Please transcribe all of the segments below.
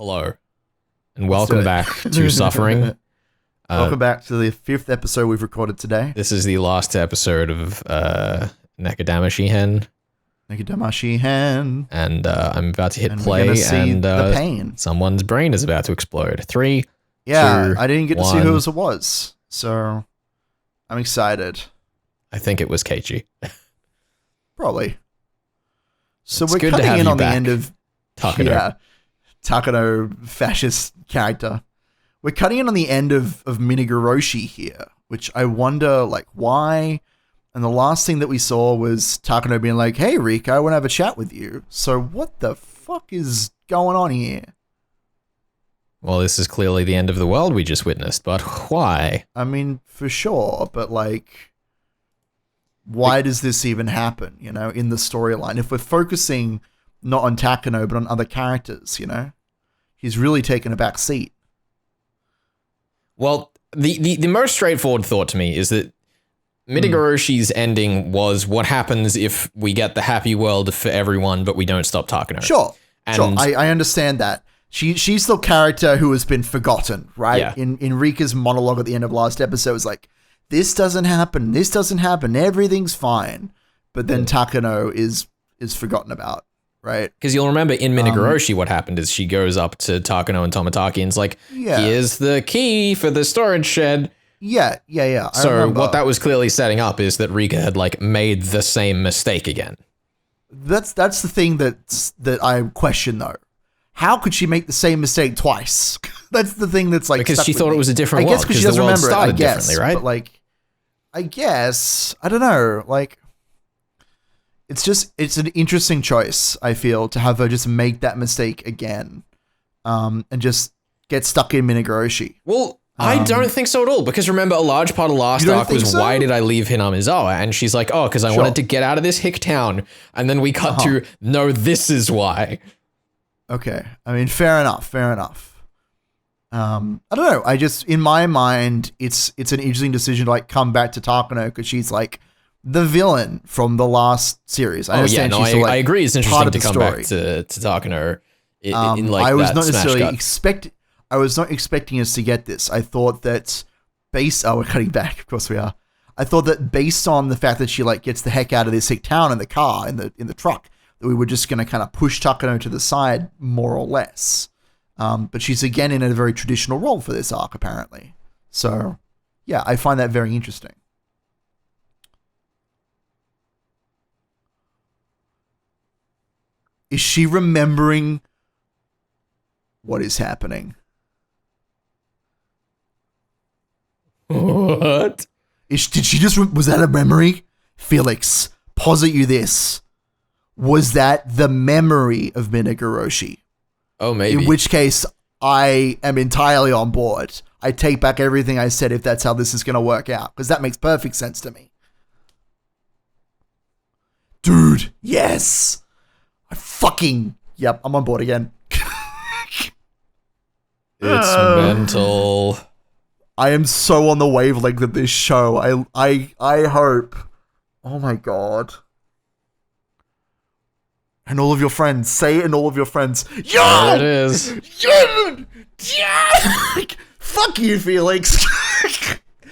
Hello, and welcome back to Suffering. Welcome back to the 5th episode we've recorded today. This is the last episode of Nakadama Hen. And I'm about to hit play, and the pain. Someone's brain is about to explode. 3, Yeah, 2, I didn't get 1. to see who it was, so I'm excited. I think it was Keiichi. Probably. So It's we're good to cutting have in you on the back, end of Takano. Yeah, Takano, fascist character. We're cutting in on the end of Higurashi here, which I wonder, like, why? And the last thing that we saw was Takano being like, "Hey, Rika, I want to have a chat with you." So what the fuck is going on here? Well, this is clearly the end of the world we just witnessed, but why? I mean, for sure, but like, why does this even happen, you know, in the storyline? If we're focusing not on Takano, but on other characters, you know? He's really taken a back seat. Well, the most straightforward thought to me is that Higurashi's ending was what happens if we get the happy world for everyone, but we don't stop Takano. Sure, And I understand that. She's the character who has been forgotten, right? Yeah. In Rika's monologue at the end of last episode, it was like, this doesn't happen, everything's fine. But then Takano is forgotten about, right? Because you'll remember in Higurashi what happened is she goes up to Takano and Toмотaki and is like, here's the key for the storage shed. Yeah. So what that was clearly setting up is that Rika had like made the same mistake again. That's the thing that I question though. How could she make the same mistake twice? That's the thing that's like, because she thought it was a different world. I guess because she doesn't remember it. I guess, differently, right? But like, I guess I don't know. Like, it's an interesting choice. I feel to have her just make that mistake again, and just get stuck in Higurashi. Well, I don't think so at all, because remember, a large part of last arc was why did I leave Hinamizawa? And she's like, oh, because I wanted to get out of this hick town. And then we cut to, no, this is why. Okay. I mean, fair enough. I don't know. I just, in my mind, it's an interesting decision to like come back to Takano because she's like the villain from the last series. I agree. It's interesting to come back to Takano in like I was that not necessarily cut. I was not expecting us to get this. I thought that we're cutting back. Of course we are. I thought that based on the fact that she like gets the heck out of this hick town in the car, in the truck, that we were just going to kind of push Takano to the side more or less. But she's again in a very traditional role for this arc, apparently. So yeah, I find that very interesting. Is she remembering what is happening? What? Did she just... was that a memory? Felix, posit you this. Was that the memory of Higurashi? Oh, maybe. In which case, I am entirely on board. I take back everything I said if that's how this is going to work out. Because that makes perfect sense to me. Dude, yes! Yep, I'm on board again. It's mental. I am so on the wavelength of this show. I hope. Oh my god. And all of your friends. Say it and all of your friends. Yo! There it is. Yeah! Fuck you, Felix.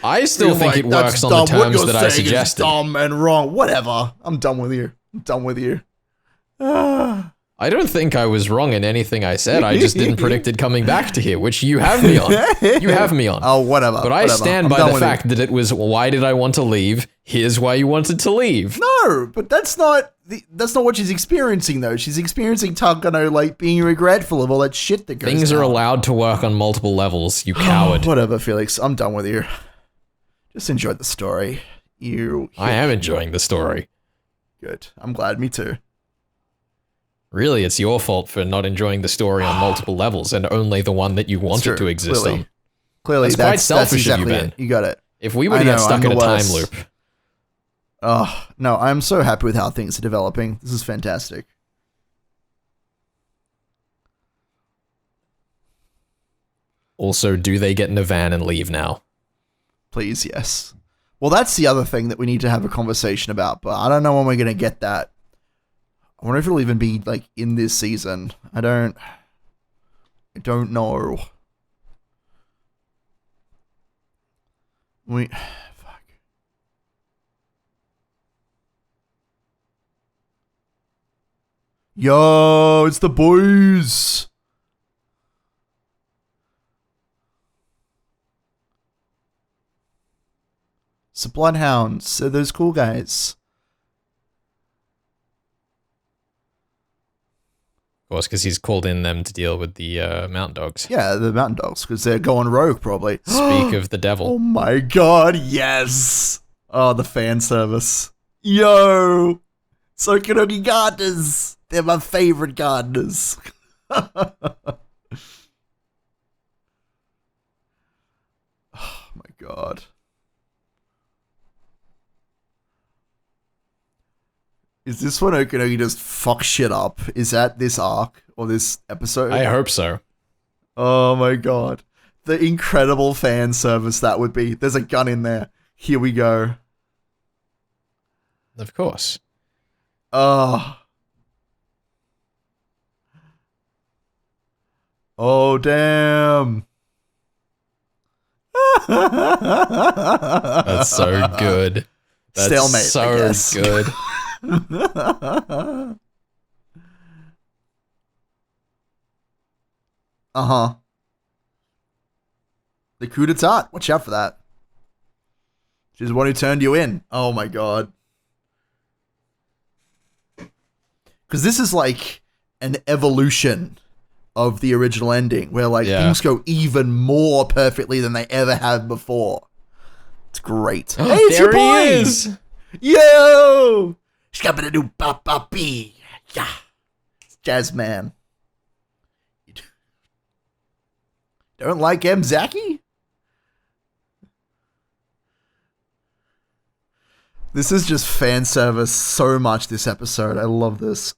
I still think it works on the terms that I suggested. Dumb and wrong. Whatever. I'm done with you. I don't think I was wrong in anything I said. I just didn't predict it coming back to here, which you have me on. Oh, whatever. But I stand by the fact that it was, why did I want to leave? Here's why you wanted to leave. No, but that's not what she's experiencing, though. She's experiencing Takano, like, being regretful of all that shit that goes Things down. are allowed to work on multiple levels, you coward. Whatever, Felix. I'm done with you. Just enjoy the story. I am enjoying the story. Good. I'm glad. Me too. Really, it's your fault for not enjoying the story on multiple levels and only the one that you wanted to exist on. Clearly, that's quite selfish exactly of you, Ben. You got it. If we were to get stuck in a time loop. Oh, no, I'm so happy with how things are developing. This is fantastic. Also, do they get in a van and leave now? Please, yes. Well, that's the other thing that we need to have a conversation about, but I don't know when we're going to get that. I wonder if it'll even be, like, in this season. It don't know. Fuck. Yo, it's the boys. It's the Bloodhounds. They're those cool guys. Of course, because he's called in them to deal with the mountain dogs. Yeah, the mountain dogs, because they're going rogue, probably. Speak of the devil. Oh my god, yes! Oh, the fan service. Yo! Sokunogi gardeners! They're my favorite gardeners. Oh my god. Is this when Okunogi just fuck shit up? Is that this arc or this episode? I hope so. Oh my god. The incredible fan service that would be. There's a gun in there. Here we go. Of course. Oh. Oh, damn. That's so good. That's Stalemate, so I guess. good. Uh-huh. The coup d'etat. Watch out for that. She's the one who turned you in. Oh my god. Because this is like an evolution of the original ending, where like things go even more perfectly than they ever have before. It's great. Hey, it's there your boy! he is! Yo! Yeah. Jazz man. Don't like M. Zaki? This is just fan service so much this episode. I love this.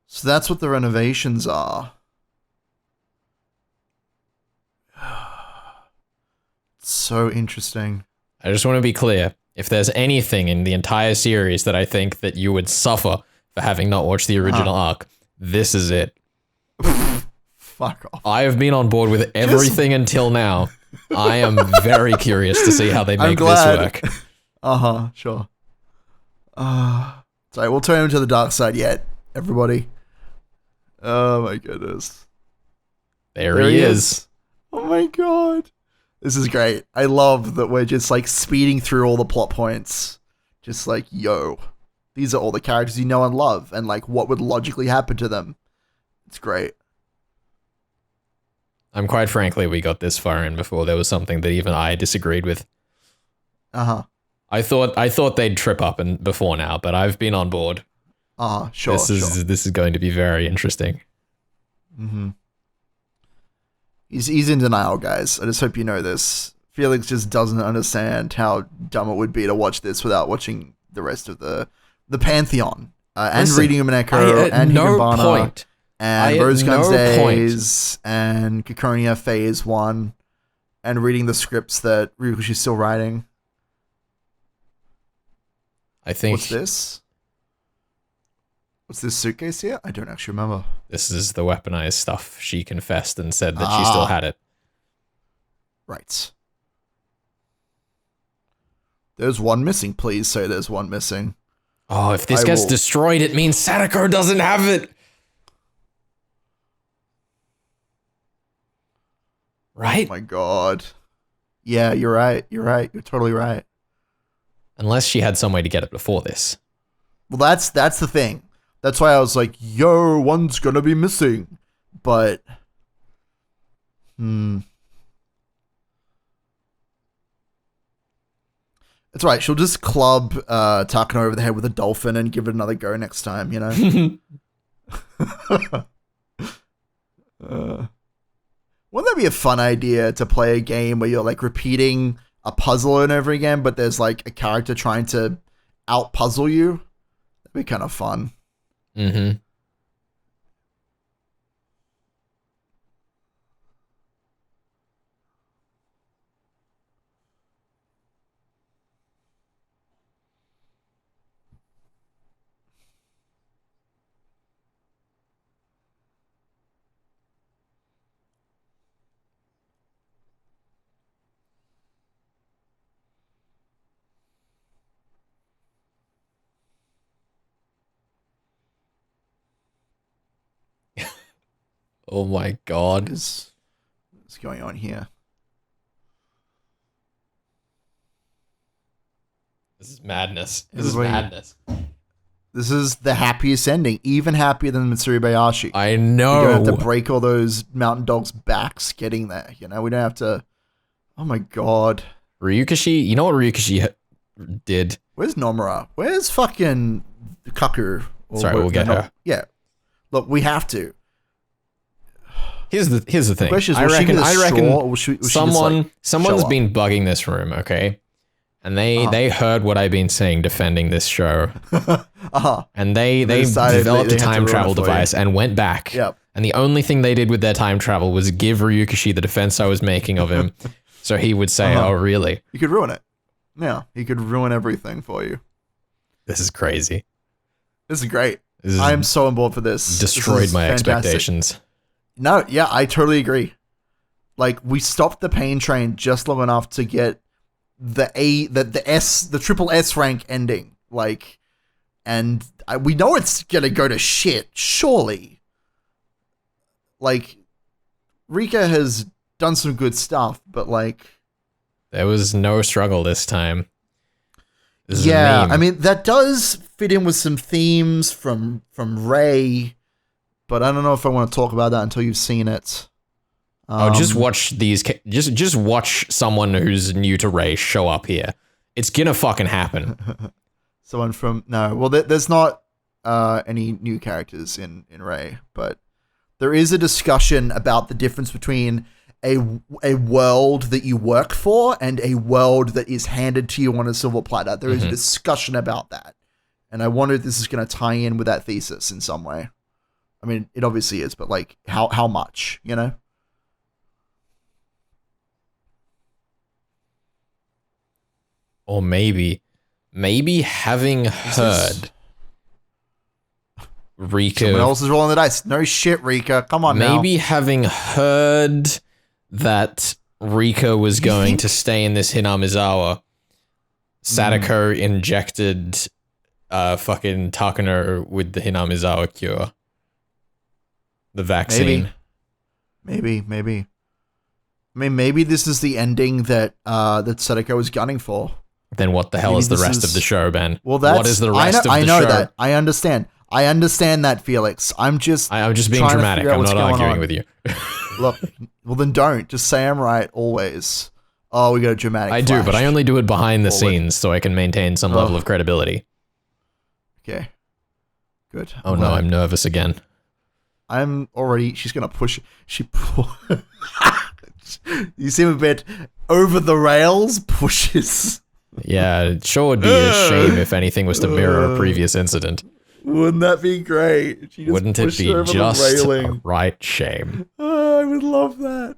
So that's what the renovations are. So interesting. I just want to be clear. If there's anything in the entire series that I think that you would suffer for having not watched the original arc, this is it. Fuck off. I have been on board with everything until now. I am very curious to see how they make this work. Uh-huh, sure. Sorry, we'll turn him to the dark side yet, everybody. Oh my goodness. There he is. Oh my god. This is great. I love that we're just like speeding through all the plot points. Just like, yo, these are all the characters you know and love, and like what would logically happen to them. It's great. I'm quite frankly, we got this far in before there was something that even I disagreed with. Uh-huh. I thought they'd trip up before now, but I've been on board. Sure. This is going to be very interesting. Mm-hmm. He's in denial, guys. I just hope you know this. Felix just doesn't understand how dumb it would be to watch this without watching the rest of the Pantheon. And reading Umineko and Higurashi and Rose Guns Days and Kikonia Phase 1 and reading the scripts that Ryukoshi's still writing. I think... What's this? What's this suitcase here? I don't actually remember. This is the weaponized stuff. She confessed and said that she still had it. Right. There's one missing. Please say there's one missing. Oh, if this gets destroyed, it means Sadako doesn't have it. Right? Oh my god. Yeah, you're right. You're right. You're totally right. Unless she had some way to get it before this. Well, that's the thing. That's why I was like, yo, one's gonna be missing. But, That's right. She'll just club Takano over the head with a dolphin and give it another go next time, you know? Wouldn't that be a fun idea to play a game where you're like repeating a puzzle over and over again, but there's like a character trying to out-puzzle you? That'd be kind of fun. Mm-hmm. Oh my god. What's going on here? This is madness. This is madness. This is the happiest ending, even happier than Mitsuri Bayashi. I know. We don't have to break all those mountain dogs' backs getting there. You know, we don't have to. Oh my god. Ryukishi, you know what Ryukishi did? Where's Nomura? Where's fucking Kaku? Sorry, we'll get her. Yeah. Look, we have to. Here's the thing. Is, I reckon someone's like, been bugging this room, okay? And they heard what I've been saying defending this show. And they developed a time travel device and went back. Yep. And the only thing they did with their time travel was give Ryukishi the defense I was making of him. So he would say, oh, really? You could ruin it. Yeah, he could ruin everything for you. This is crazy. This is great. I am so on board for this. Destroyed my expectations. No, yeah, I totally agree. Like, we stopped the pain train just long enough to get the triple S rank ending. Like, and we know it's gonna go to shit, surely. Like, Rika has done some good stuff, but like... There was no struggle this time. Yeah, I mean, that does fit in with some themes from Ray, but I don't know if I want to talk about that until you've seen it. Just watch these. Just watch someone who's new to Ray show up here. It's gonna fucking happen. Someone from well, there's not any new characters in Ray, but there is a discussion about the difference between a world that you work for and a world that is handed to you on a silver platter. There is a discussion about that, and I wonder if this is going to tie in with that thesis in some way. I mean, it obviously is, but like, how much, you know? Or maybe having heard Rika... Someone else is rolling the dice. No shit, Rika. Come on now. Maybe having heard that Rika was going to stay in this Hinamizawa, Sadako injected fucking Takano with the Hinamizawa cure. The vaccine. Maybe. I mean, maybe this is the ending that Sadako was gunning for. Then what the hell is the rest of the show, Ben? Well, that's... What is the rest of the show? I know that. I understand that, Felix. I'm just being dramatic. I'm not arguing with you. Look, well then don't. Just say I'm right always. Oh, we got a dramatic I do, but I only do it behind the scenes so I can maintain some level of credibility. Okay. Good. Oh no, I'm nervous again. I'm already... She's going to push... You seem a bit over the rails, pushes. Yeah, it sure would be a shame if anything was to mirror a previous incident. Wouldn't that be great? Wouldn't it be just a right shame? Oh, I would love that.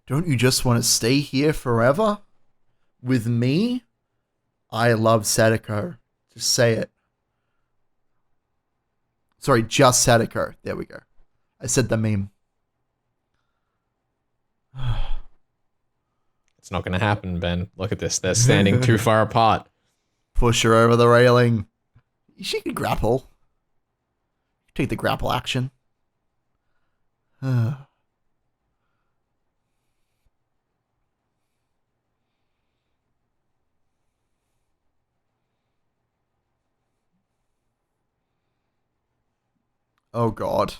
Don't you just want to stay here forever? With me? I love Sadako. Just say it. Sorry, just Sadako. There we go. I said the meme. It's not going to happen, Ben. Look at this. They're standing too far apart. Push her over the railing. She can grapple. Take the grapple action. Oh god.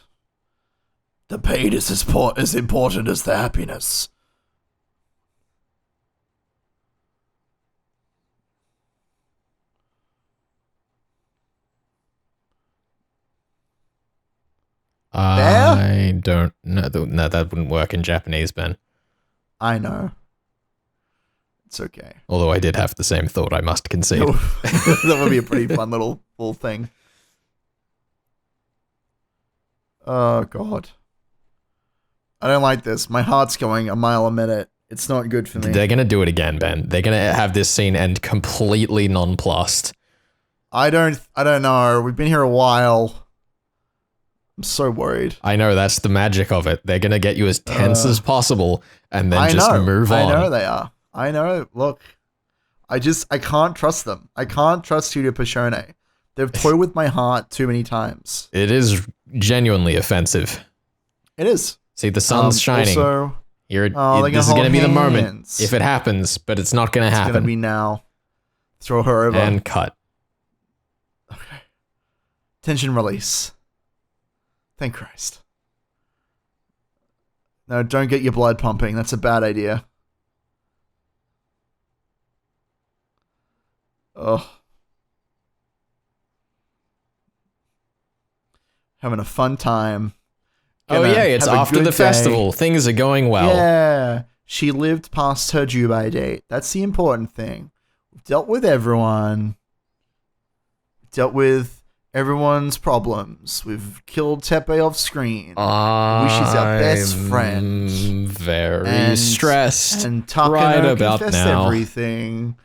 The pain is as important as the happiness. I don't know. No, that wouldn't work in Japanese, Ben. I know. It's okay. Although I did have the same thought, I must concede. That would be a pretty fun little thing. Oh, God. I don't like this. My heart's going a mile a minute. It's not good for me. They're going to do it again, Ben. They're going to have this scene end completely nonplussed. I don't know. We've been here a while. I'm so worried. I know, that's the magic of it. They're going to get you as tense as possible and then move on. I know they are. I know. Look, I can't trust them. I can't trust Studio Pashone. They've toyed with my heart too many times. It is genuinely offensive. It is. See, the sun's shining. Also, this is going to be the moment if it happens, but it's not going to happen. It's going to be now. Throw her over. And cut. Okay. Tension release. Thank Christ. No, don't get your blood pumping. That's a bad idea. Oh. Having a fun time. It's after the festival. Things are going well. Yeah. She lived past her due-by date. That's the important thing. We've dealt with everyone. Dealt with everyone's problems. We've killed Tepe off screen. She's our best friend. Very stressed. And Takano right about confessed now. Everything.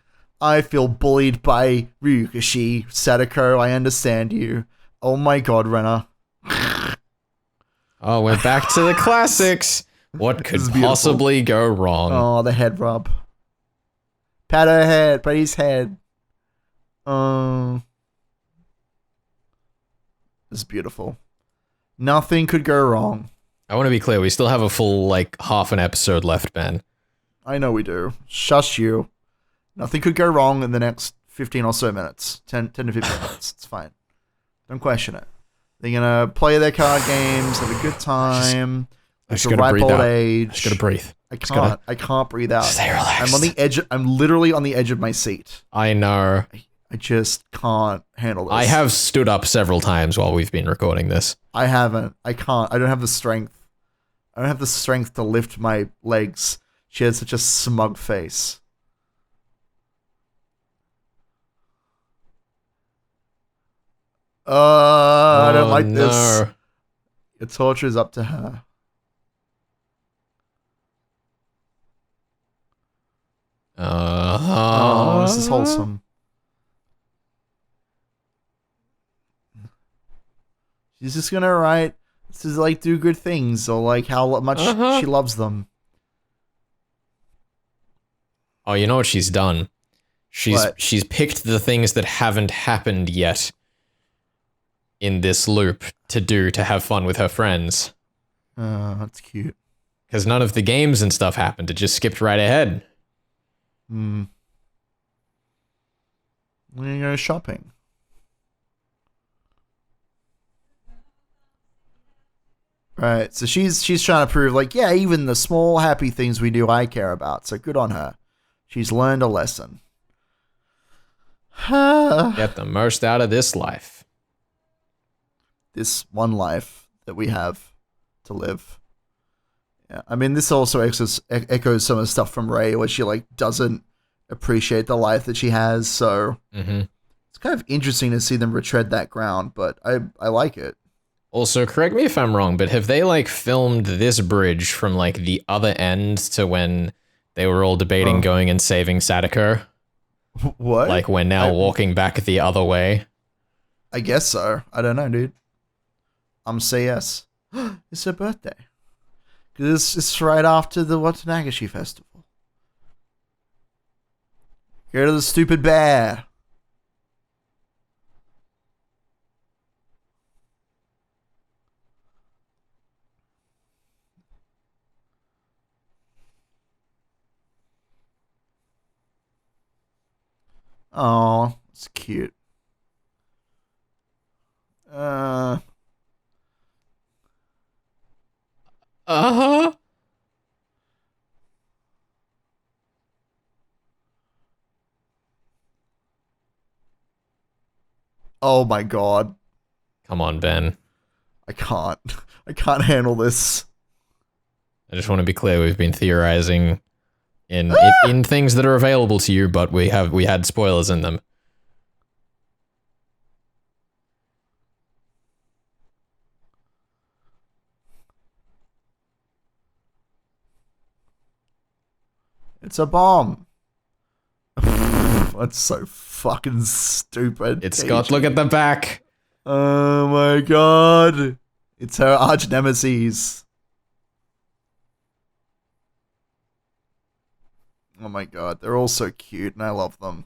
I feel bullied by Ryukashi. Sadako, I understand you. Oh my god, Renna. Oh, we're back to the classics. What could possibly go wrong? Oh, the head rub. Pat her head. Pat his head. It's beautiful. Nothing could go wrong. I want to be clear. We still have a full, half an episode left, Ben. I know we do. Shush you. Nothing could go wrong in the next 15 or so minutes. 10 to 15 minutes. It's fine. Don't question it. They're going to play their card games, have a good time. It's a ripe old age. I just gotta breathe. I can't breathe out. Stay relaxed. I'm literally on the edge of my seat. I know. I just can't handle this. I have stood up several times while we've been recording this. I haven't. I can't. I don't have the strength. I don't have the strength to lift my legs. She has such a smug face. I don't like this. Your torture is up to her. This is wholesome. She's just gonna write to do good things or how much she loves them. Oh, you know what she's done? She's picked the things that haven't happened yet in this loop to have fun with her friends. That's cute. Because none of the games and stuff happened. It just skipped right ahead. We're gonna go shopping. Right, so she's trying to prove even the small happy things we do I care about. So good on her. She's learned a lesson. Get the most out of this life. This one life that we have to live. Yeah, I mean, this also echoes some of the stuff from Rei, where she doesn't appreciate the life that she has. So it's kind of interesting to see them retread that ground, but I like it. Also, correct me if I'm wrong, but have they filmed this bridge from the other end to when they were all debating going and saving Sadako? What? We're now walking back the other way? I guess so. I don't know, dude. I'm say yes. It's her birthday. Because it's right after the Watanagashi festival. Go to the stupid bear. Oh, it's cute. Oh my god. Come on, Ben. I can't. I can't handle this. I just want to be clear, we've been theorizing in things that are available to you, but we had spoilers in them. It's a bomb. That's so fucking stupid. It's got, look at the back. Oh my god. It's her arch nemesis. Oh my god, they're all so cute and I love them.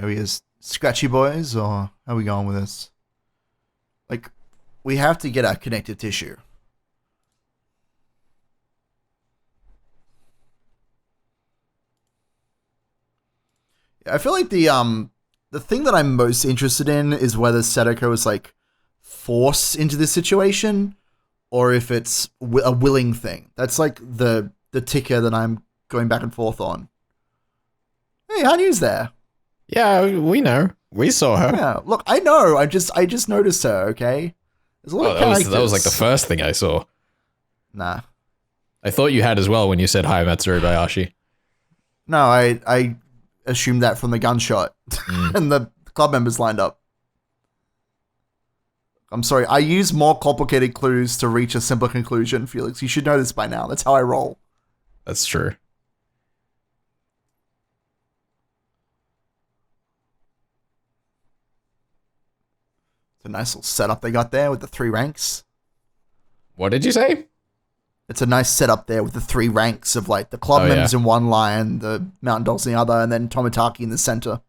Are we as scratchy boys, or how are we going with this? Like, we have to get our connective tissue. I feel like the thing that I'm most interested in is whether Sadako is like forced into this situation, or if it's a willing thing. That's like the ticker that I'm going back and forth on. Hey, Hanu's there. Yeah, we know. We saw her. Yeah, look, I know. I just noticed her. Okay, there's a lot of characters. That was like the first thing I saw. Nah, I thought you had as well when you said hi, Matsuri Bayashi. No, I assumed that from the gunshot and the club members lined up. I'm sorry, I use more complicated clues to reach a simpler conclusion, Felix. You should know this by now. That's how I roll. That's true. It's a nice little setup they got there with the 3 ranks. What did you say? It's a nice setup there with the 3 ranks of like the club members in one line, the Mountain Dogs in the other, and then Tomitaki in the center.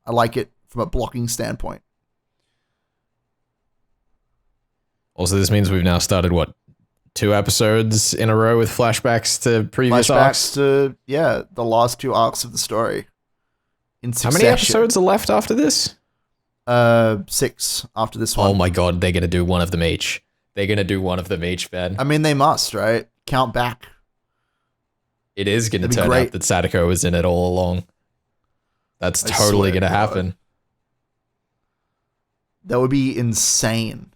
I like it from a blocking standpoint. Also, this means we've now started, what, 2 episodes in a row with flashbacks to previous arcs? Flashbacks to, the last 2 arcs of the story. In succession. How many episodes are left after this? 6 after this one. Oh my god, they're gonna do one of them each. They're gonna do one of them each, Ben. I mean, they must, right? Count back. It is gonna turn out that Sadako was in it all along. That's totally gonna happen. That would be insane.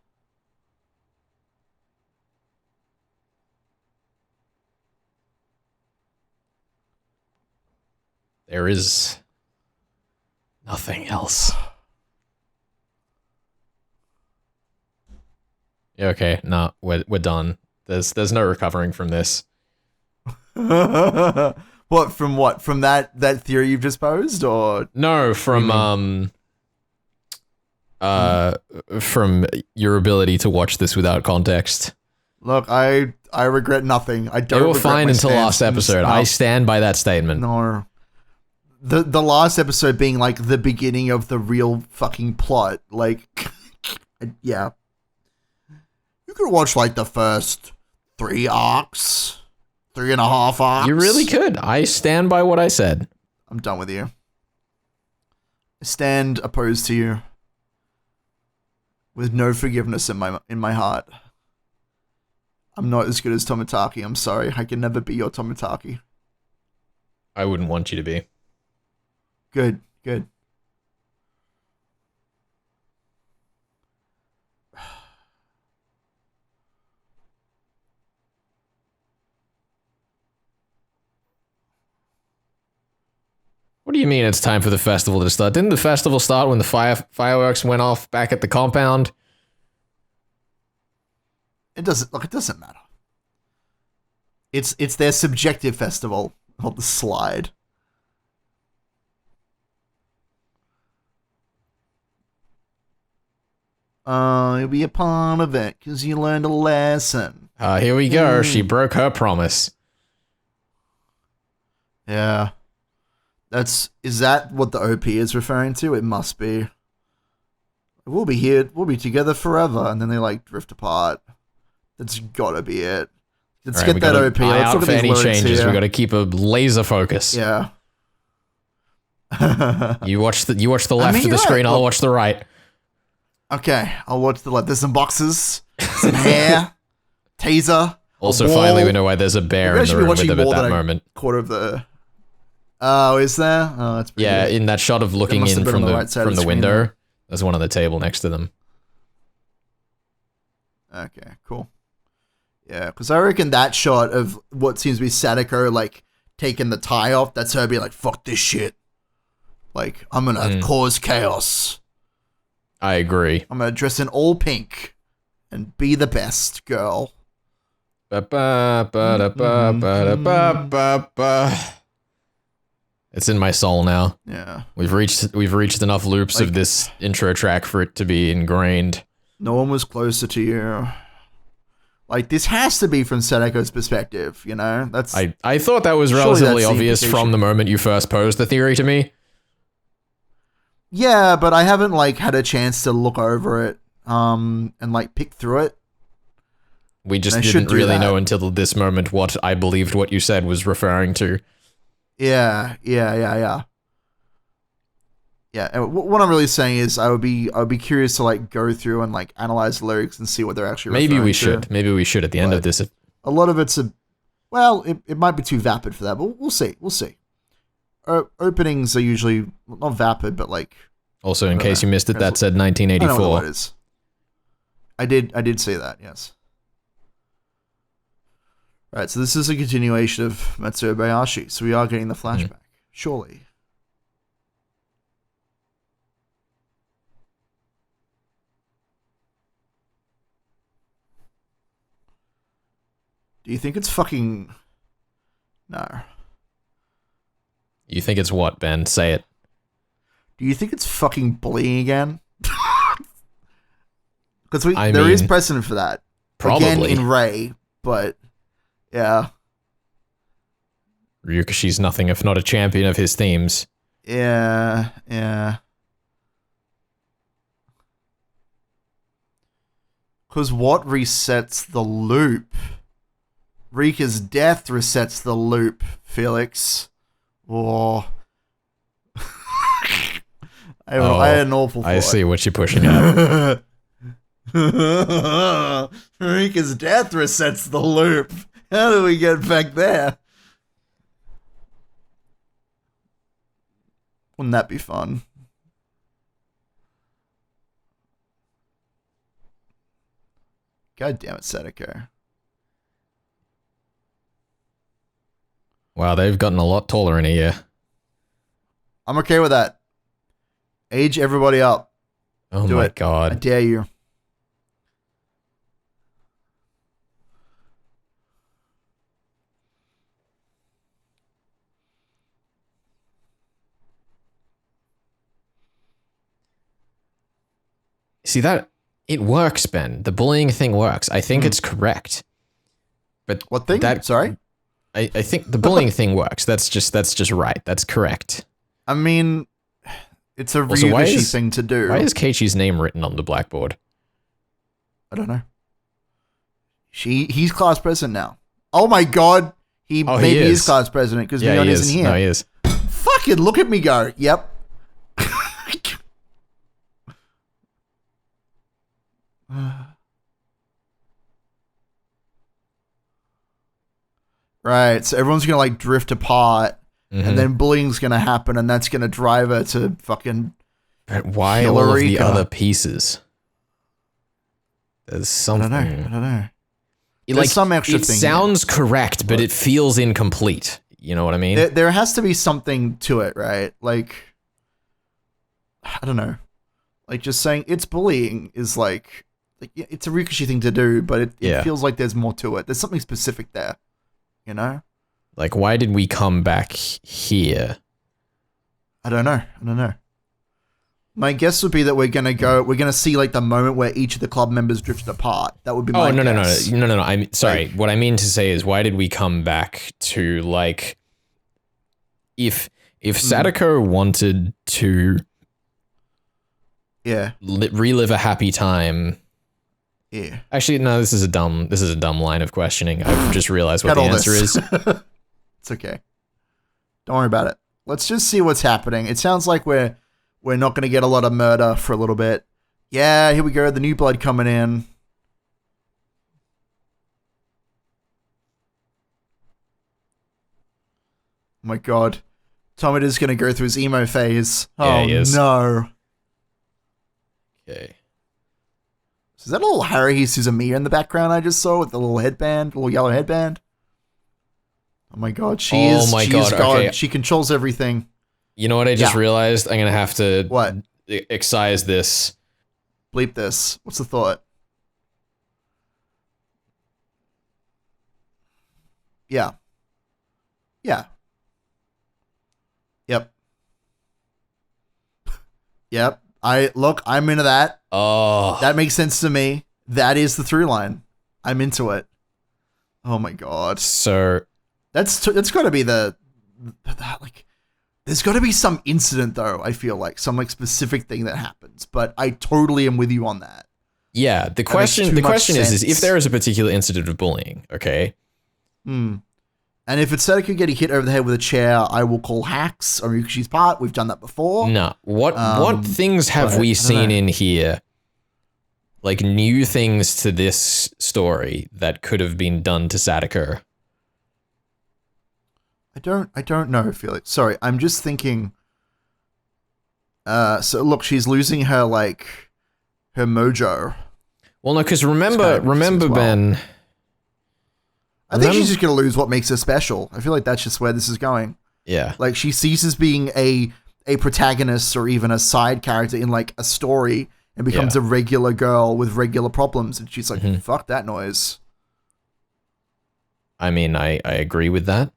There is nothing else. Yeah, okay, no, we're done. There's no recovering from this. What? From that theory you've just posed, or no? From your ability to watch this without context. Look, I regret nothing. I don't. They were fine until last episode. I stand by that statement. No. The last episode being like the beginning of the real fucking plot. Like, yeah. You could watch like the first 3 arcs, 3.5 arcs. You really could. I stand by what I said. I'm done with you. I stand opposed to you with no forgiveness in my heart. I'm not as good as Tomitaki. I'm sorry. I can never be your Tomitaki. I wouldn't want you to be. Good, good. What do you mean it's time for the festival to start? Didn't the festival start when the fireworks went off back at the compound? It doesn't matter. It's their subjective festival, not the slide. You'll be a part of it because you learned a lesson. Here we go. She broke her promise. Yeah. Is that what the OP is referring to? It must be. We'll be here. We'll be together forever. And then they like drift apart. That's gotta be it. Let's get that OP. Let's look at these lyrics changes. here. We gotta keep a laser focus. Yeah. You watch the left of the screen. I'll watch the right. Okay, I'll watch the left. There's some boxes, some hair, taser. Also, finally, we know why there's a bear in the room with them at that moment. Quarter of the. Oh, is there? Oh, that's pretty good. In that shot of looking in from the window, there's one on the table next to them. Okay, cool. Yeah, because I reckon that shot of what seems to be Sadako, like, taking the tie off, that's her being like, fuck this shit. Like, I'm gonna cause chaos. I agree. I'm gonna dress in all pink and be the best girl. It's in my soul now. Yeah. We've reached enough loops of this intro track for it to be ingrained. No one was closer to you. Like, this has to be from Sadako's perspective, you know? I thought that was relatively obvious from the moment you first posed the theory to me. Yeah, but I haven't like had a chance to look over it and like pick through it. We just didn't really know until this moment what I believed what you said was referring to. Yeah. And what I'm really saying is I would be curious to like go through and like analyze the lyrics and see what they're actually referring to. Maybe we should at the end of this. A lot of it's it might be too vapid for that, but we'll see. Openings are usually not vapid, but like. Also, in case you missed it, that said 1984. I know what it is. I did say that, yes. Right, so this is a continuation of Matsuo Bayashi, so we are getting the flashback, surely. Do you think it's fucking... No. You think it's what, Ben? Say it. Do you think it's fucking bullying again? Because there is precedent for that. Probably. Again in Ray, but yeah. Ryukishi's nothing if not a champion of his themes. Yeah. Because what resets the loop? Rika's death resets the loop, Felix. Or... I had an awful thought. I see what you're pushing at. Rika's death resets the loop. How do we get back there? Wouldn't that be fun? God damn it, Sadako. Wow, they've gotten a lot taller in a year. I'm okay with that. Age everybody up. Oh my god. I dare you. See that? It works, Ben. The bullying thing works. I think it's correct. But what thing? Sorry? I think the bullying thing works. That's just right. That's correct. I mean, it's a Ryukishi thing to do. Why is Keiichi's name written on the blackboard? I don't know. He's class president now. Oh my god. He is class president because Mion isn't here. No, he is. Fucking look at me go. Yep. Right, so everyone's gonna like drift apart, and then bullying's gonna happen, and that's gonna drive her to fucking. But why all of the other pieces? There's something. I don't know. There's some extra thing. It sounds correct, but it feels incomplete. You know what I mean? There has to be something to it, right? Like, I don't know. Like just saying it's bullying is like it's a Ryukishi thing to do, but it feels like there's more to it. There's something specific there. You know? Like, why did we come back here? I don't know. My guess would be that we're gonna see like the moment where each of the club members drifted apart. That would be my guess. No. I'm sorry. Like, what I mean to say is, why did we come back to like, if Sadako wanted to, relive a happy time. Yeah. Actually, no. This is a dumb line of questioning. I've just realized what the answer is. It's okay. Don't worry about it. Let's just see what's happening. It sounds like we're not going to get a lot of murder for a little bit. Yeah, here we go. The new blood coming in. Oh my god. Tomoda's going to go through his emo phase. Yeah, he is. No. Okay. Is that a little Haruhi Suzumiya in the background I just saw with the little headband, little yellow headband? Oh my god, she is God. Okay. She controls everything. You know what I just realized? I'm going to have to excise this. Bleep this. What's the thought? Yeah. Yep. Yep. I'm into that. Oh. That makes sense to me. That is the through line. I'm into it. Oh my god. So that's got to be the There's got to be some incident, though, I feel like. Some, like, specific thing that happens. But I totally am with you on that. Yeah, the question is if there is a particular incident of bullying, okay? And if it's Sadako getting hit over the head with a chair, I will call hacks or Ryukushi's part. We've done that before. No. What things have we seen in here? Like, new things to this story that could have been done to Sadako? I don't know, Felix. Sorry, I'm just thinking. So look, she's losing her, like, her mojo. Well, no, because remember, Ben. I think she's just gonna lose what makes her special. I feel like that's just where this is going. Yeah. Like, she ceases being a protagonist or even a side character in, like, a story and becomes a regular girl with regular problems, and she's like, fuck that noise. I mean, I agree with that.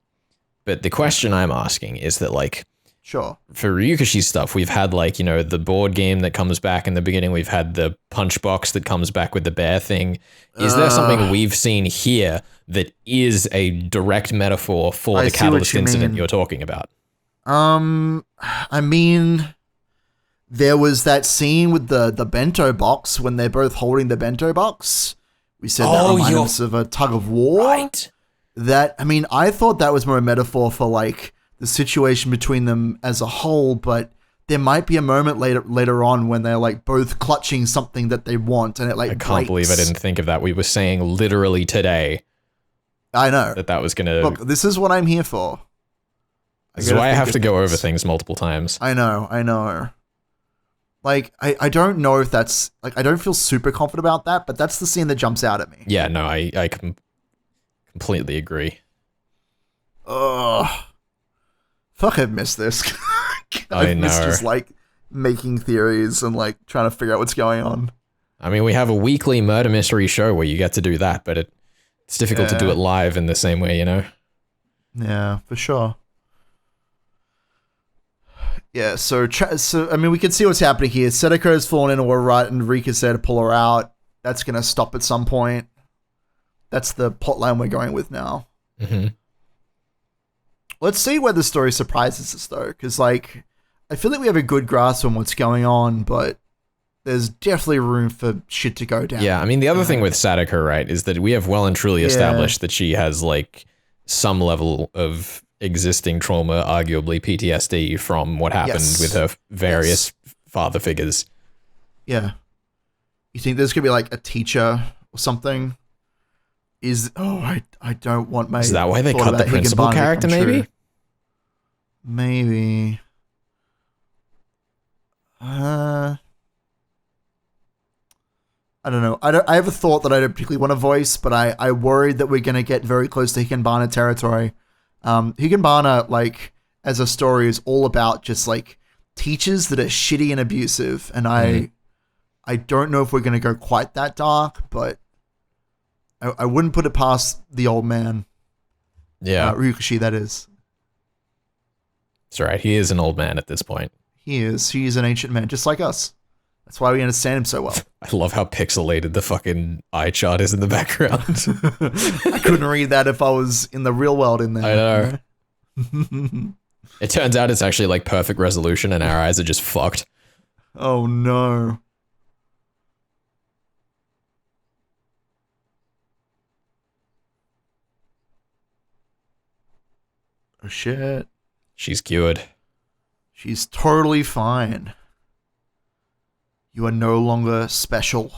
But the question I'm asking is that, like, sure, for Ryukashi's stuff, we've had, like, you know, the board game that comes back in the beginning. We've had the punch box that comes back with the bear thing. Is there something we've seen here that is a direct metaphor for the catalyst incident you're talking about? I mean, there was that scene with the bento box when they're both holding the bento box. We said that reminded us of a tug of war. Right. That, I mean, I thought that was more a metaphor for, like, the situation between them as a whole, but there might be a moment later on when they're, like, both clutching something that they want, and it, like, I can't believe I didn't think of that. We were saying literally today. I know. That was gonna... Look, this is what I'm here for. This is why I have to go over things multiple times. I know. Like, I don't know if that's... Like, I don't feel super confident about that, but that's the scene that jumps out at me. Yeah, no, I completely agree. Ugh. Fuck, I've missed this. I know. Missed just, like, making theories and, like, trying to figure out what's going on. I mean, we have a weekly murder mystery show where you get to do that, but it's difficult to do it live in the same way, you know? Yeah, for sure. Yeah, so I mean, we can see what's happening here. Sadako has fallen into a rut, and Rika's there to pull her out. That's going to stop at some point. That's the plotline we're going with now. Mm-hmm. Let's see where the story surprises us, though, because, like, I feel like we have a good grasp on what's going on, but there's definitely room for shit to go down. Yeah, I mean, the other thing with Sadako, right, is that we have well and truly established that she has, like, some level of existing trauma, arguably PTSD, from what happened with her various father figures. Yeah. You think there's going to be, like, a teacher or something? I don't want my... Is that why they cut the principal character, maybe? Maybe. I don't know. I have a thought that I don't particularly want to voice, but I worried that we're going to get very close to Hikenbana territory. Hikenbana, like, as a story, is all about just, like, teachers that are shitty and abusive, and I don't know if we're going to go quite that dark, but I wouldn't put it past the old man. Yeah. Ryukashi, that is. That's right. He is an old man at this point. He is. He's an ancient man, just like us. That's why we understand him so well. I love how pixelated the fucking eye chart is in the background. I couldn't read that if I was in the real world in there. I know. It turns out it's actually, like, perfect resolution and our eyes are just fucked. Oh, no. Oh, shit. She's cured. She's totally fine. You are no longer special.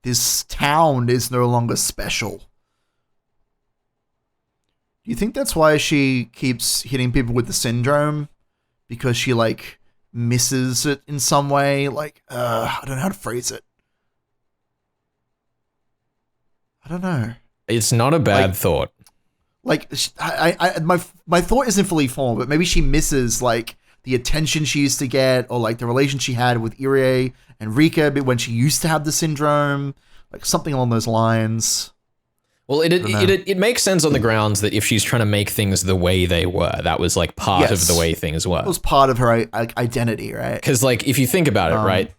This town is no longer special. Do you think that's why she keeps hitting people with the syndrome? Because she, like, misses it in some way? Like, I don't know how to phrase it. I don't know. It's not a bad thought. Like, my thought isn't fully formed, but maybe she misses, like, the attention she used to get, or, like, the relation she had with Irie and Rika when she used to have the syndrome, like, something along those lines. Well, it makes sense on the grounds that if she's trying to make things the way they were, that was, like, part of the way things were. It was part of her identity, right? Because, like, if you think about it, right,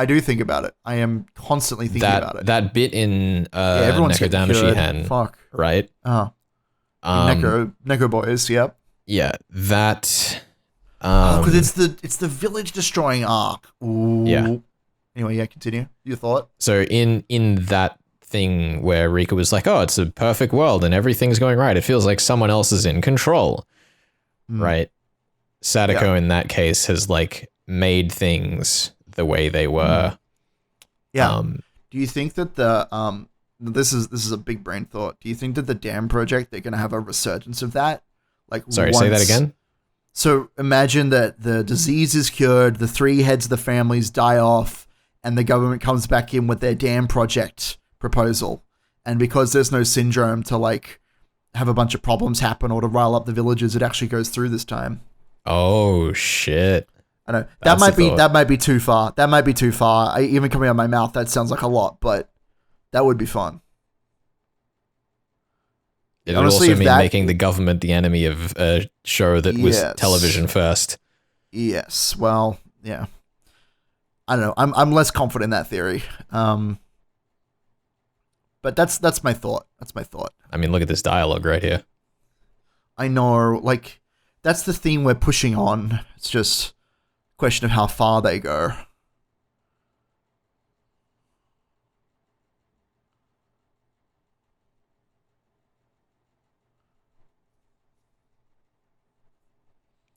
I do think about it. I am constantly thinking about it. That bit in Nekodamashi Hen, right? Neko Boys, yep. Yeah, that. Because it's the village destroying arc. Ooh. Yeah. Anyway, yeah, continue. Your thought? So in that thing where Rika was like, "Oh, it's a perfect world and everything's going right. It feels like someone else is in control." Right? Sadako in that case has like made things the way they were. Yeah. Do you think that this is a big brain thought. Do you think that the Dam Project, they're going to have a resurgence of that? Like, sorry, say that again? So imagine that the disease is cured, the 3 heads of the families die off, and the government comes back in with their Dam Project proposal. And because there's no syndrome to like have a bunch of problems happen or to rile up the villagers, it actually goes through this time. Oh shit. I know that might be too far. That might be too far. Even coming out of my mouth, that sounds like a lot, but that would be fun. It would also mean making the government the enemy of a show that was television first. Yes. Well, yeah. I don't know. I'm less confident in that theory. But that's my thought. That's my thought. I mean, look at this dialogue right here. I know. Like, that's the theme we're pushing on. It's just a question of how far they go.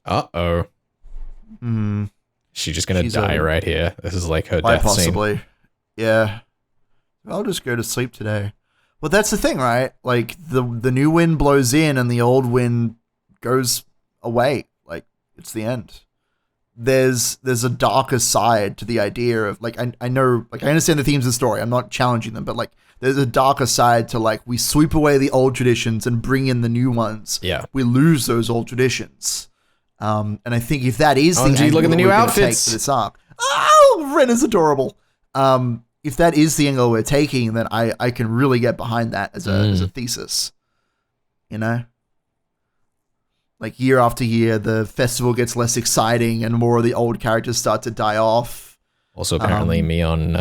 Uh-oh. She's just gonna die right here. This is like her death possibly. scene. Yeah. I'll just go to sleep today. Well, that's the thing, right? Like, the new wind blows in and the old wind goes away. Like, it's the end. There's a darker side to the idea of, like, I know, like, I understand the themes of the story. I'm not challenging them, but, like, there's a darker side to, like, we sweep away the old traditions and bring in the new ones. Yeah. We lose those old traditions. And I think if that is the angle look at the new outfits for this arc. Oh, Ren is adorable. If that is the angle we're taking, then I can really get behind that as a thesis. You know? Like, year after year, the festival gets less exciting and more of the old characters start to die off. Also, apparently, Mion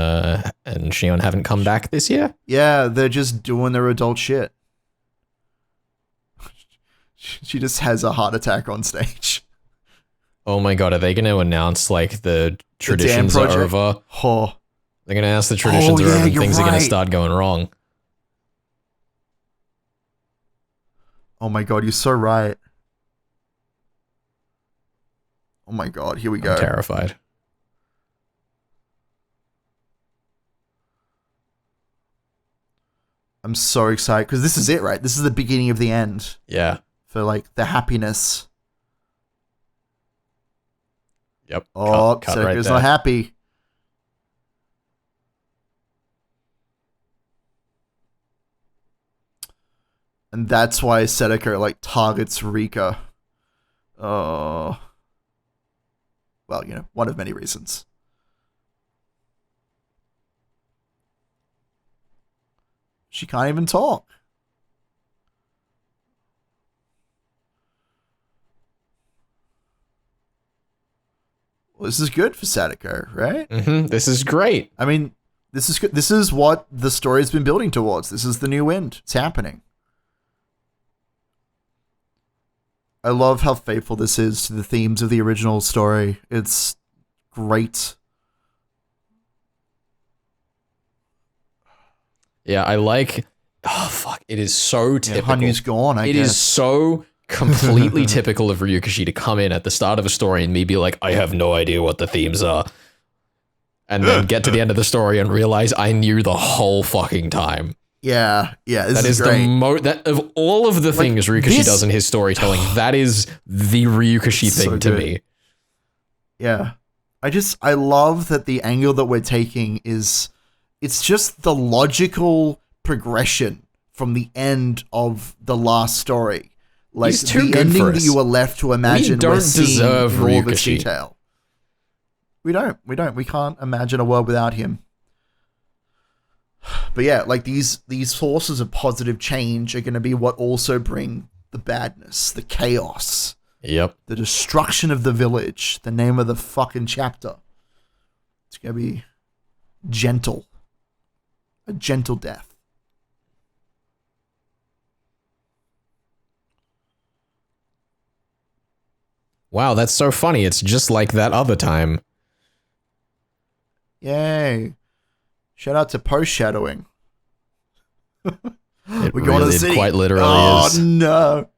and Shion haven't come back this year. Yeah, they're just doing their adult shit. She just has a heart attack on stage. Oh my god, are they going to announce, like, the traditions are over? Oh. They're going to announce the traditions are over and things are going to start going wrong. Oh my god, you're so right. Oh my god, here we go. I'm terrified. I'm so excited because this is it, right? This is the beginning of the end. Yeah. For, like, the happiness. Yep. Oh, cut Seneca's not happy. And that's why Seneca, like, targets Rika. Oh. Well, you know, one of many reasons. She can't even talk. Well, this is good for Sadako, right? This is great. I mean, this is good. This is what the story's been building towards. This is the new wind. It's happening. I love how faithful this is to the themes of the original story. It's great. Yeah, I like... Oh, fuck. It is so typical. Hanyu's gone, I guess. It is so completely typical of Ryukishi to come in at the start of a story and me be like, I have no idea what the themes are. And then get to the end of the story and realize I knew the whole fucking time. Yeah, this that is great. That of all of the things Ryukishi does in his storytelling, that is the Ryukishi thing to me. Yeah. I love that the angle that we're taking is, it's just the logical progression from the end of the last story. Like, He's too the good ending for us. that you were left to imagine. We don't deserve in all of its Ryukishi. detail. We don't. We can't imagine a world without him. But yeah, like, these forces of positive change are going to be what also bring the badness, the chaos. Yep. The destruction of the village. The name of the fucking chapter. It's going to be gentle. A gentle death. Wow, that's so funny. It's just like that other time. Yay. Shout out to post-shadowing. It We're going to the city. quite literally is. Oh, no.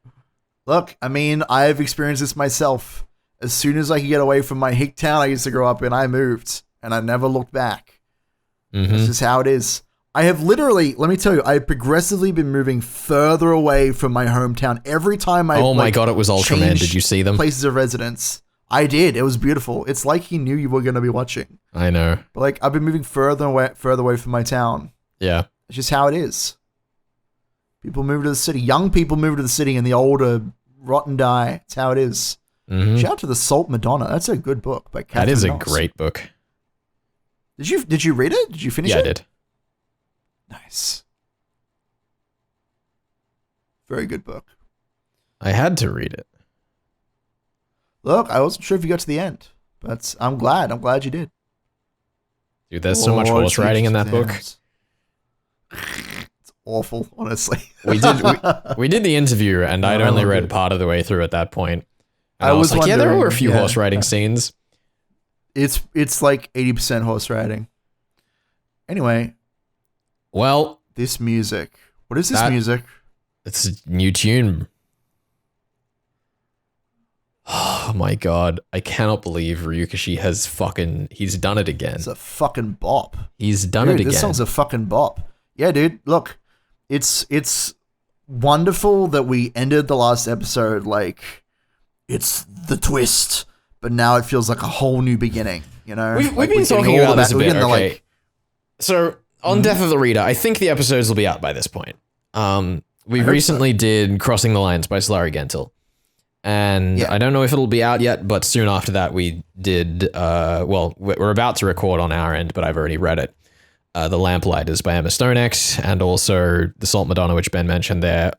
Look, I mean, I've experienced this myself. As soon as I could get away from my hick town I used to grow up in, I moved. And I never looked back. This is how it is. I have literally, let me tell you, I've progressively been moving further away from my hometown every time I. Oh my god, it was Ultraman. Did you see them? Places of residence. I did. It was beautiful. It's like he knew you were going to be watching. I know. But like, I've been moving further away from my town. Yeah. It's just how it is. People move to the city. Young people move to the city and the older rot and die. It's how it is. Shout out to The Salt Madonna. That's a good book by Catherine That is a Knox. great book. Did you read it? Did you finish it? Yeah, I did. Nice. Very good book. I had to read it. Look, I wasn't sure if you got to the end, but I'm glad. I'm glad you did. Dude, there's so much horse riding in that book. It's awful, honestly. We did the interview, and I'd only read part of the way through at that point. And I was like, yeah, there were a few horse riding scenes. It's like 80% horse riding. Anyway. Well, this music. What is this music? It's a new tune. Oh my god. I cannot believe Ryukishi has he's done it again. It's a fucking bop. He's done it again. This song's a fucking bop. Yeah, dude. Look, it's wonderful that we ended the last episode like it's the twist, but now it feels like a whole new beginning, you know? We've been talking about this a bit, okay. So, on Death of the Reader, I think the episodes will be out by this point. We recently did Crossing the Lines by Solari Gentil. And I don't know if it'll be out yet, but soon after that we did, we're about to record on our end, but I've already read it. The Lamplighters by Emma Stonex, and also The Salt Madonna, which Ben mentioned there.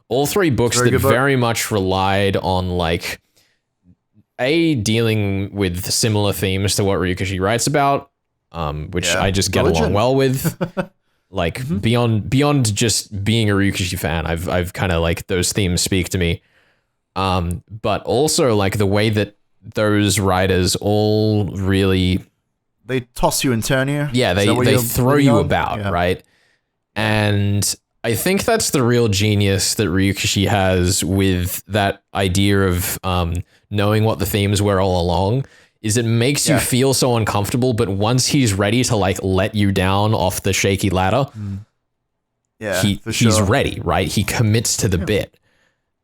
All three books that very much relied on, like, dealing with similar themes to what Ryukishi writes about, which I just get along well with. Like, beyond just being a Ryukishi fan, I've kind of, like, those themes speak to me. But also, like, the way that those writers all really... They toss you and turn you? Yeah, they throw you about, right? And I think that's the real genius that Ryukishi has with that idea of knowing what the themes were all along, is it makes you feel so uncomfortable, but once he's ready to, like, let you down off the shaky ladder, he's ready, right? He commits to the bit.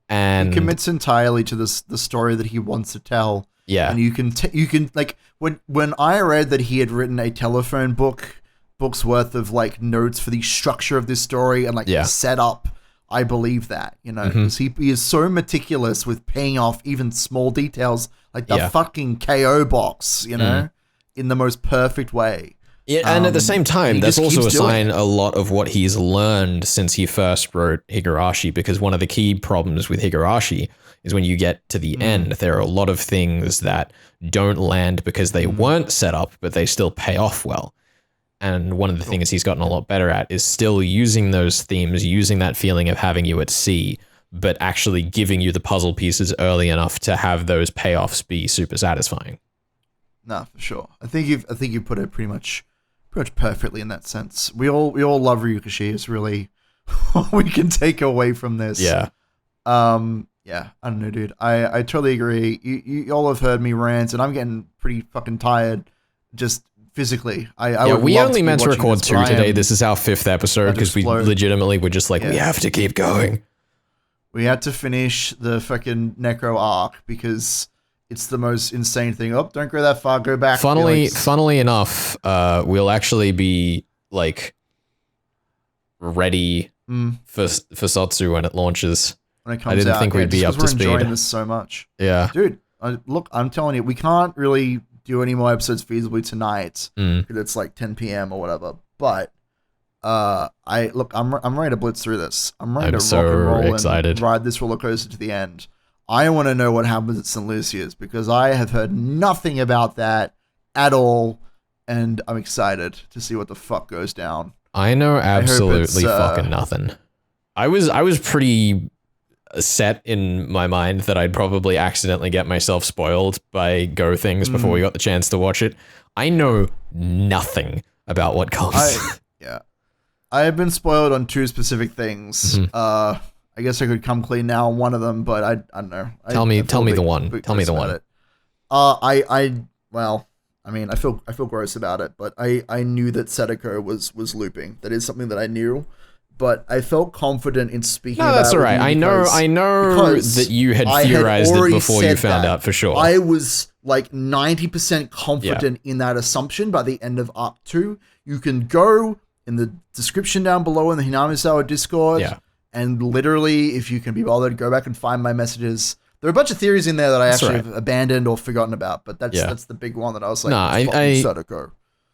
And he commits entirely to the story that he wants to tell. Yeah. And you can like, when I read that he had written a telephone book's worth of, like, notes for the structure of this story and, like, the setup, I believe that, you know, because he is so meticulous with paying off even small details, like the fucking KO box, you know, in the most perfect way. Yeah, and at the same time, that's also a sign a lot of what he's learned since he first wrote Higurashi, because one of the key problems with Higurashi is when you get to the end, there are a lot of things that don't land because they weren't set up, but they still pay off well. And one of the things he's gotten a lot better at is still using those themes, using that feeling of having you at sea, but actually giving you the puzzle pieces early enough to have those payoffs be super satisfying. No, for sure. I think you put it pretty much perfectly in that sense. We all love Ryukishi. It's really what we can take away from this. Yeah. Yeah, I don't know, dude. I totally agree. You all have heard me rant, and I'm getting pretty fucking tired just physically. We only meant to record 2 today. This is our 5th episode because we legitimately were just like, we have to keep going. We had to finish the fucking Necro arc because it's the most insane thing. Oh, don't go that far. Go back. Funnily enough, we'll actually be, like, ready for Satsu when it launches. When it comes I didn't think we'd be up to speed. We're enjoying this so much. Yeah. Dude, look, I'm telling you, we can't really do any more episodes feasibly tonight because it's like 10 p.m. or whatever. But I'm ready to blitz through this. I'm ready to rock and roll and ride this roller coaster to the end. I want to know what happens at St. Lucia's because I have heard nothing about that at all, and I'm excited to see what the fuck goes down. I know absolutely fucking nothing. I was pretty set in my mind that I'd probably accidentally get myself spoiled by GO things before we got the chance to watch it. I know nothing about what comes. I have been spoiled on 2 specific things. I guess I could come clean now on one of them, but I don't know. Tell me the one. Tell me the one. Well, I mean, I feel gross about it, but I knew that Sadako was looping. That is something that I knew, but I felt confident in speaking about it. No, that's all right. I know that you had theorized it before you found out for sure. I was like 90% confident in that assumption by the end of Arc 2. You can go in the description down below in the Hinamisawa Discord, and literally, if you can be bothered, go back and find my messages. There are a bunch of theories in there that I actually have abandoned or forgotten about, but that's the big one that I was like, Sadako.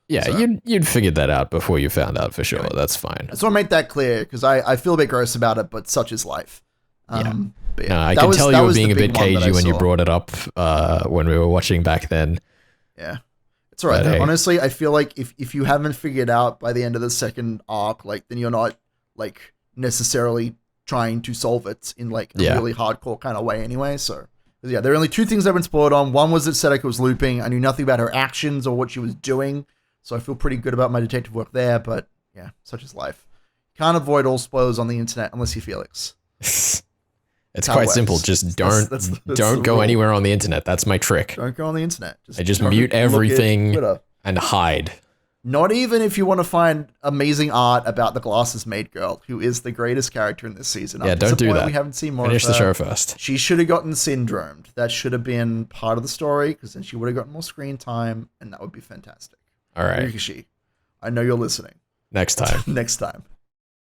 Yeah, so, you'd figured that out before you found out for sure. Yeah, that's fine. I just want to make that clear because I feel a bit gross about it, but such is life. But no, I can tell you were being a bit cagey when you brought it up when we were watching back then. Yeah. It's all right. Hey. Honestly, I feel like if you haven't figured out by the end of the second arc, like, then you're not like necessarily trying to solve it in like a really hardcore kind of way anyway. So yeah, there are only 2 things I've been spoiled on. One was that Sadako was looping. I knew nothing about her actions or what she was doing. So I feel pretty good about my detective work there, but yeah, such is life. Can't avoid all spoilers on the internet unless you're Felix. It's quite simple. Just don't go anywhere on the internet. That's my trick. Don't go on the internet. I just mute everything and hide. Not even if you want to find amazing art about the glasses maid girl, who is the greatest character in this season. Yeah, don't do that. We haven't seen more Finish of her. the show first. She should have gotten syndromed. That should have been part of the story, because then she would have gotten more screen time, and that would be fantastic. All right. Higurashi, I know you're listening. Next time. Next time.